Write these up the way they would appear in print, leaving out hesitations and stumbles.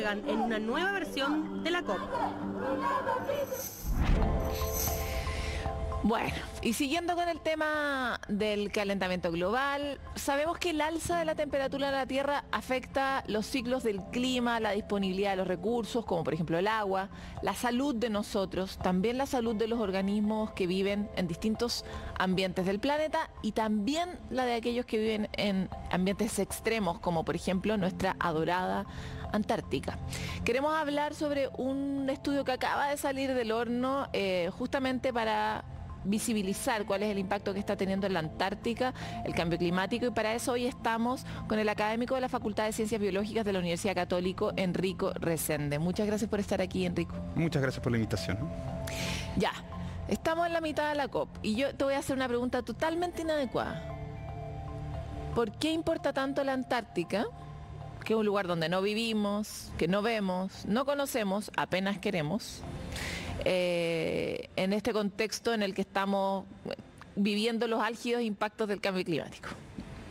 llegan en una nueva versión de la COP. Bueno, y siguiendo con el tema del calentamiento global, sabemos que el alza de la temperatura de la Tierra afecta los ciclos del clima, la disponibilidad de los recursos, como por ejemplo el agua, la salud de nosotros, también la salud de los organismos que viven en distintos ambientes del planeta y también la de aquellos que viven en ambientes extremos, como por ejemplo nuestra adorada Antártica. Queremos hablar sobre un estudio que acaba de salir del horno justamente para visibilizar cuál es el impacto que está teniendo en la Antártica el cambio climático, y para eso hoy estamos con el académico de la Facultad de Ciencias Biológicas de la Universidad Católica, Enrico Resende. Muchas gracias por estar aquí, Enrico. Muchas gracias por la invitación. Ya, estamos en la mitad de la COP y yo te voy a hacer una pregunta totalmente inadecuada. ¿Por qué importa tanto la Antártica, que es un lugar donde no vivimos, que no vemos, no conocemos, apenas queremos, en este contexto en el que estamos viviendo los álgidos impactos del cambio climático?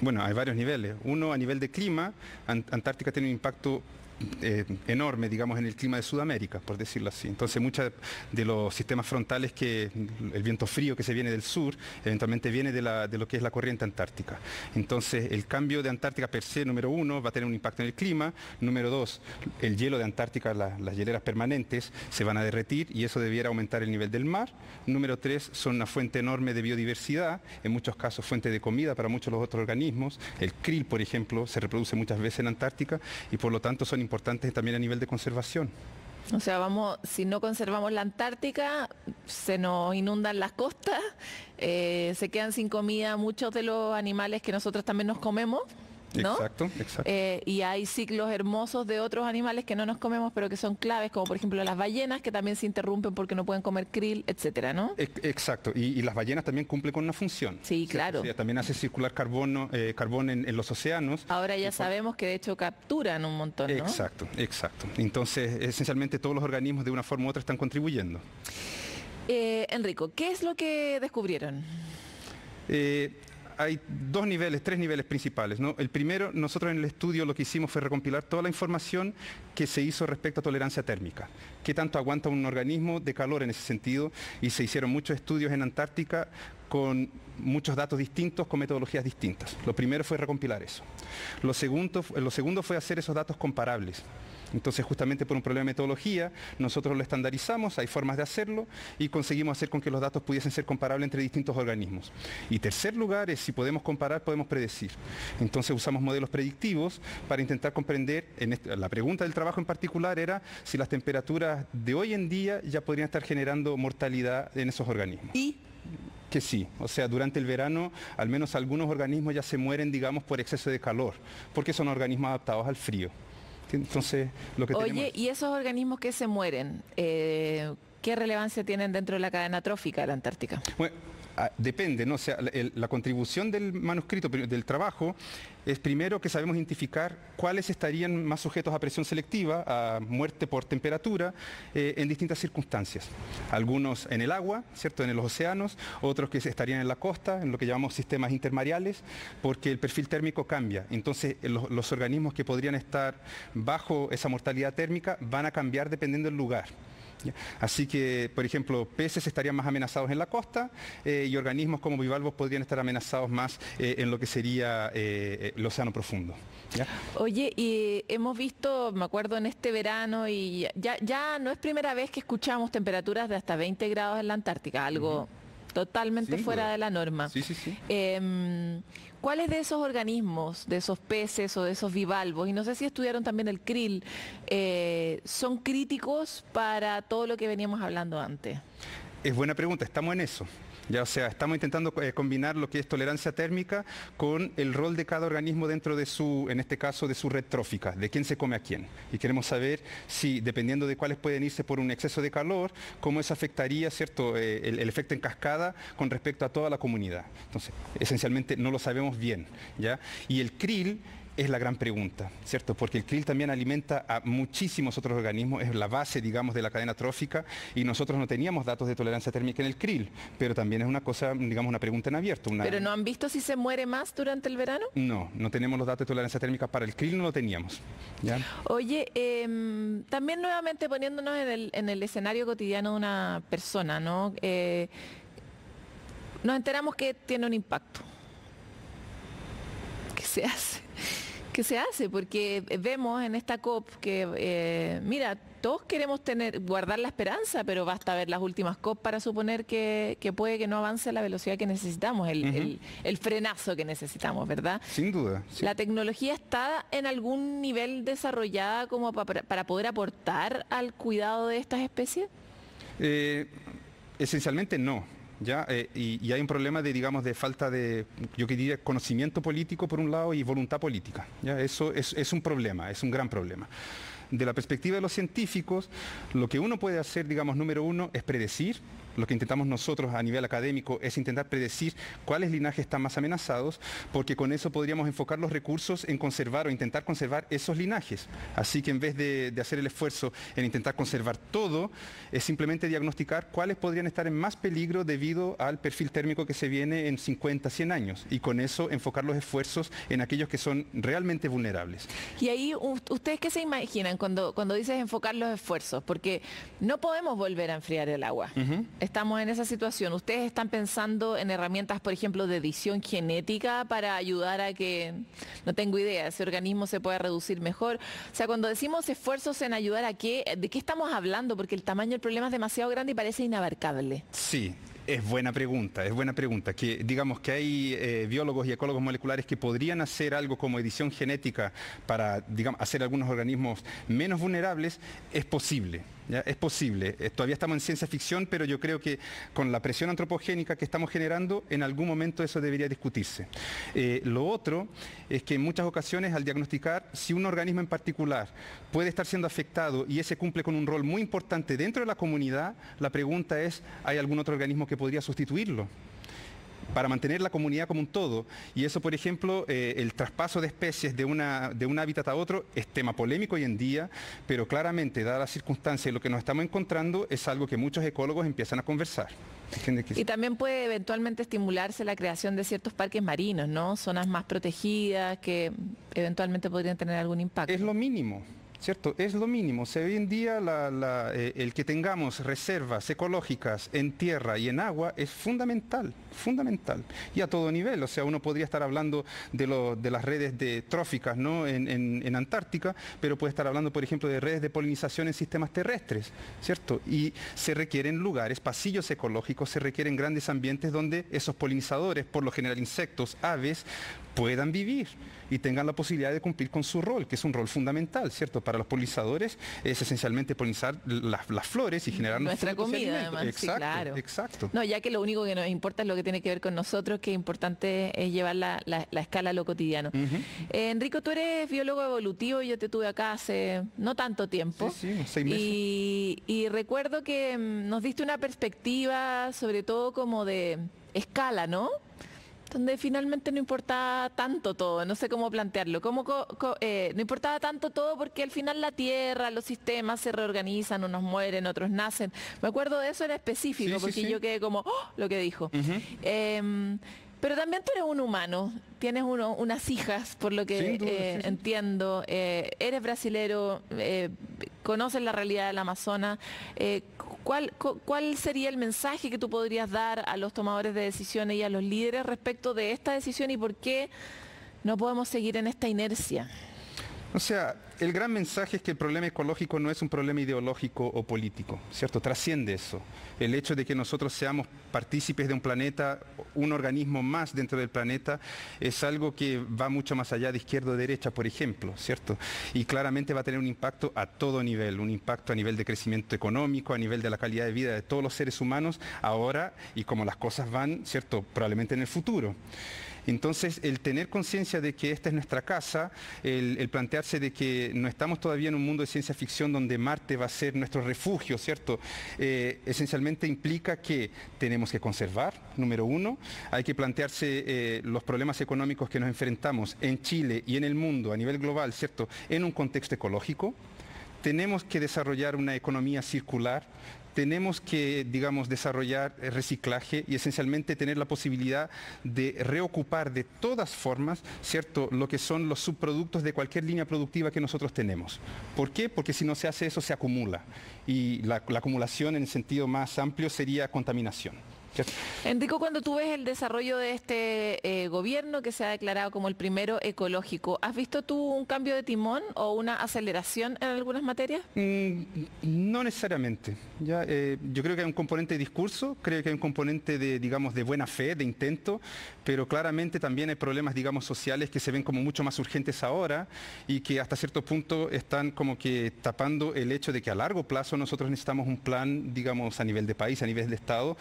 Bueno, hay varios niveles. Uno, a nivel de clima, Antártica tiene un impacto enorme, digamos, en el clima de Sudamérica, por decirlo así. Entonces, muchos de los sistemas frontales, el viento frío que se viene del sur, eventualmente viene de lo que es la corriente antártica. Entonces, el cambio de Antártica per se, número uno, va a tener un impacto en el clima. Número dos, el hielo de Antártica, las hieleras permanentes, se van a derretir y eso debiera aumentar el nivel del mar. Número tres, son una fuente enorme de biodiversidad, en muchos casos fuente de comida para muchos de los otros organismos. El krill, por ejemplo, se reproduce muchas veces en Antártica y por lo tanto son importantes también a nivel de conservación. O sea, si no conservamos la Antártica, se nos inundan las costas, se quedan sin comida muchos de los animales que nosotros también nos comemos, ¿no? Exacto, exacto. Y hay ciclos hermosos de otros animales que no nos comemos, pero que son claves, como por ejemplo las ballenas, que también se interrumpen porque no pueden comer krill, etcétera, ¿no? Exacto, y las ballenas también cumplen con una función. Sí, claro. O sea, también hace circular carbón en los océanos. Ahora ya sabemos que de hecho capturan un montón, ¿no? Exacto, exacto. Entonces, esencialmente todos los organismos de una forma u otra están contribuyendo. Enrico, ¿qué es lo que descubrieron? Hay tres niveles principales, ¿no? El primero, nosotros en el estudio lo que hicimos fue recompilar toda la información que se hizo respecto a tolerancia térmica. ¿Qué tanto aguanta un organismo de calor en ese sentido? Y se hicieron muchos estudios en Antártica con muchos datos distintos, con metodologías distintas. Lo primero fue recompilar eso. Lo segundo fue hacer esos datos comparables. Entonces, justamente por un problema de metodología, nosotros lo estandarizamos, hay formas de hacerlo y conseguimos hacer con que los datos pudiesen ser comparables entre distintos organismos. Y tercer lugar es, si podemos comparar, podemos predecir. Entonces usamos modelos predictivos para intentar comprender, la pregunta del trabajo en particular era si las temperaturas de hoy en día ya podrían estar generando mortalidad en esos organismos. ¿Y? Que sí, o sea, durante el verano al menos algunos organismos ya se mueren, digamos, por exceso de calor, porque son organismos adaptados al frío. Entonces, lo que tenemos... ¿Y esos organismos que se mueren, qué relevancia tienen dentro de la cadena trófica de la Antártica? Bueno, depende, ¿no? O sea, la contribución del manuscrito, del trabajo, es primero que sabemos identificar cuáles estarían más sujetos a presión selectiva, a muerte por temperatura, en distintas circunstancias. Algunos en el agua, ¿cierto?, en los océanos, otros que estarían en la costa, en lo que llamamos sistemas intermareales, porque el perfil térmico cambia. Entonces, los organismos que podrían estar bajo esa mortalidad térmica van a cambiar dependiendo del lugar. Así que, por ejemplo, peces estarían más amenazados en la costa y organismos como bivalvos podrían estar amenazados más en lo que sería el océano profundo. ¿Ya? Oye, y hemos visto, me acuerdo en este verano, y ya no es primera vez que escuchamos temperaturas de hasta 20 grados en la Antártica, algo totalmente fuera de la norma. Sí, sí, sí. ¿Cuáles de esos organismos, de esos peces o de esos bivalvos, y no sé si estudiaron también el krill, son críticos para todo lo que veníamos hablando antes? Es buena pregunta, estamos en eso. Ya, o sea, estamos intentando combinar lo que es tolerancia térmica con el rol de cada organismo dentro de en este caso, de su red trófica, de quién se come a quién. Y queremos saber si, dependiendo de cuáles pueden irse por un exceso de calor, cómo eso afectaría, ¿cierto?, el efecto en cascada con respecto a toda la comunidad. Entonces, esencialmente no lo sabemos bien, ¿ya? Y el krill es la gran pregunta, ¿cierto? Porque el krill también alimenta a muchísimos otros organismos, es la base, digamos, de la cadena trófica, y nosotros no teníamos datos de tolerancia térmica en el krill, pero también es una cosa, digamos, una pregunta en abierto. ¿Pero no han visto si se muere más durante el verano? No, no tenemos los datos de tolerancia térmica para el krill, no lo teníamos. ¿Ya? Oye, también nuevamente poniéndonos en el escenario cotidiano de una persona, ¿no? Nos enteramos que tiene un impacto. ¿Qué se hace? ¿Qué se hace? Porque vemos en esta COP que, mira, todos queremos guardar la esperanza, pero basta ver las últimas COP para suponer que puede que no avance a la velocidad que necesitamos, el frenazo que necesitamos, ¿verdad? Sin duda. Sí. ¿La tecnología está en algún nivel desarrollada como para poder aportar al cuidado de estas especies? Esencialmente no. ¿Ya? Y hay un problema de, digamos, de falta de, yo diría, conocimiento político por un lado y voluntad política. ¿Ya? Eso es un problema, es un gran problema. De la perspectiva de los científicos, lo que uno puede hacer, digamos, número uno, es predecir. Lo que intentamos nosotros a nivel académico es intentar predecir cuáles linajes están más amenazados, porque con eso podríamos enfocar los recursos en conservar o intentar conservar esos linajes. Así que en vez de hacer el esfuerzo en intentar conservar todo, es simplemente diagnosticar cuáles podrían estar en más peligro debido al perfil térmico que se viene en 50, 100 años. Y con eso enfocar los esfuerzos en aquellos que son realmente vulnerables. Y ahí, ¿ustedes qué se imaginan cuando dices enfocar los esfuerzos? Porque no podemos volver a enfriar el agua. Estamos en esa situación. ¿Ustedes están pensando en herramientas, por ejemplo, de edición genética para ayudar a que, no tengo idea, ese organismo se pueda reducir mejor? O sea, cuando decimos esfuerzos en ayudar a qué, ¿de qué estamos hablando? Porque el tamaño del problema es demasiado grande y parece inabarcable. Sí. Es buena pregunta, es buena pregunta. Que digamos que hay biólogos y ecólogos moleculares que podrían hacer algo como edición genética para, digamos, hacer algunos organismos menos vulnerables, es posible. ¿Ya? Es posible. Todavía estamos en ciencia ficción, pero yo creo que con la presión antropogénica que estamos generando, en algún momento eso debería discutirse. Lo otro es que en muchas ocasiones al diagnosticar si un organismo en particular puede estar siendo afectado y ese cumple con un rol muy importante dentro de la comunidad, la pregunta es, ¿hay algún otro organismo que podría sustituirlo? Para mantener la comunidad como un todo. Y eso, por ejemplo, el traspaso de especies de un hábitat a otro es tema polémico hoy en día, pero claramente, dadas las circunstancias y lo que nos estamos encontrando, es algo que muchos ecólogos empiezan a conversar. Y también puede eventualmente estimularse la creación de ciertos parques marinos, ¿no? Zonas más protegidas que eventualmente podrían tener algún impacto. Es lo mínimo. ¿Cierto? Es lo mínimo. Hoy en día el que tengamos reservas ecológicas en tierra y en agua es fundamental, fundamental. Y a todo nivel. O sea, uno podría estar hablando de las redes tróficas, ¿no? en Antártica, pero puede estar hablando, por ejemplo, de redes de polinización en sistemas terrestres, ¿cierto? Y se requieren lugares, pasillos ecológicos, se requieren grandes ambientes donde esos polinizadores, por lo general insectos, aves, puedan vivir y tengan la posibilidad de cumplir con su rol, que es un rol fundamental, ¿cierto? Para los polinizadores es esencialmente polinizar las flores y generar nuestra comida, además. Exacto, sí, claro. Exacto. No, ya que lo único que nos importa es lo que tiene que ver con nosotros, que es importante es llevar la escala a lo cotidiano. Enrico, tú eres biólogo evolutivo, yo te tuve acá hace no tanto tiempo. Sí, 6 meses. Y recuerdo que nos diste una perspectiva, sobre todo como de escala, ¿no? Donde finalmente no importaba tanto todo, no sé cómo plantearlo, no importaba tanto todo porque al final la Tierra, los sistemas se reorganizan, unos mueren, otros nacen. Me acuerdo de eso en específico, sí, porque yo quedé como, ¡oh!, lo que dijo. Pero también tú eres un humano, tienes unas hijas, por lo que entiendo, eres brasilero, conoces la realidad del Amazonas. ¿Cuál sería el mensaje que tú podrías dar a los tomadores de decisiones y a los líderes respecto de esta decisión y por qué no podemos seguir en esta inercia? O sea, el gran mensaje es que el problema ecológico no es un problema ideológico o político, ¿cierto? Trasciende eso. El hecho de que nosotros seamos partícipes de un planeta, un organismo más dentro del planeta, es algo que va mucho más allá de izquierda o derecha, por ejemplo, ¿cierto? Y claramente va a tener un impacto a todo nivel, un impacto a nivel de crecimiento económico, a nivel de la calidad de vida de todos los seres humanos, ahora y como las cosas van, ¿cierto? Probablemente en el futuro. Entonces, el tener conciencia de que esta es nuestra casa, el plantearse de que no estamos todavía en un mundo de ciencia ficción donde Marte va a ser nuestro refugio, ¿cierto? Esencialmente implica que tenemos que conservar, número uno, hay que plantearse los problemas económicos que nos enfrentamos en Chile y en el mundo a nivel global, ¿cierto? En un contexto ecológico. Tenemos que desarrollar una economía circular, tenemos que, digamos, desarrollar reciclaje y esencialmente tener la posibilidad de reocupar de todas formas, ¿cierto?, lo que son los subproductos de cualquier línea productiva que nosotros tenemos. ¿Por qué? Porque si no se hace eso, se acumula. Y la acumulación en el sentido más amplio sería contaminación. Enrico, cuando tú ves el desarrollo de este gobierno que se ha declarado como el primero ecológico, ¿has visto tú un cambio de timón o una aceleración en algunas materias? No necesariamente. ¿Ya? Yo creo que hay un componente de discurso, creo que hay un componente de, digamos, de buena fe, de intento, pero claramente también hay problemas, digamos, sociales que se ven como mucho más urgentes ahora y que hasta cierto punto están como que tapando el hecho de que a largo plazo nosotros necesitamos un plan, digamos, a nivel de país, a nivel de Estado,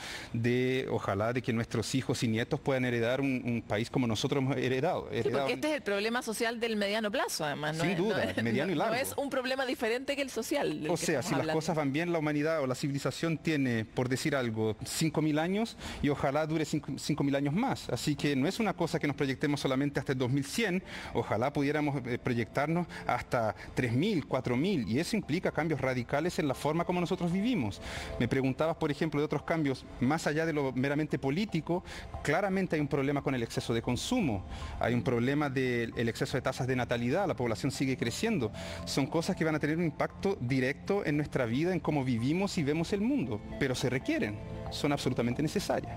ojalá de que nuestros hijos y nietos puedan heredar un país como nosotros hemos heredado. Sí, porque este es el problema social del mediano plazo, además. Sin duda, mediano y largo. No es un problema diferente que el social. O sea, si las cosas van bien, la humanidad o la civilización tiene, por decir algo, 5.000 años y ojalá dure 5.000 años más. Así que no es una cosa que nos proyectemos solamente hasta el 2100, ojalá pudiéramos proyectarnos hasta 3.000, 4.000 y eso implica cambios radicales en la forma como nosotros vivimos. Me preguntabas, por ejemplo, de otros cambios más allá de lo meramente político. Claramente hay un problema con el exceso de consumo, hay un problema del exceso de tasas de natalidad, la población sigue creciendo. Son cosas que van a tener un impacto directo en nuestra vida, en cómo vivimos y vemos el mundo, pero se requieren, son absolutamente necesarias.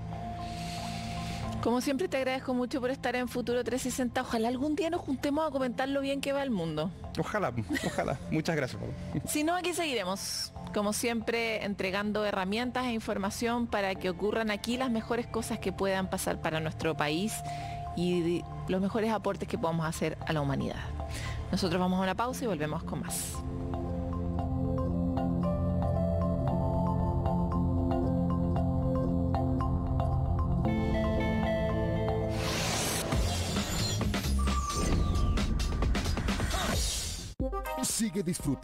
Como siempre te agradezco mucho por estar en Futuro 360. Ojalá algún día nos juntemos a comentar lo bien que va el mundo. Ojalá, ojalá. Muchas gracias, Pablo. Si no, aquí seguiremos, como siempre, entregando herramientas e información para que ocurran aquí las mejores cosas que puedan pasar para nuestro país y los mejores aportes que podamos hacer a la humanidad. Nosotros vamos a una pausa y volvemos con más. Sigue disfrutando.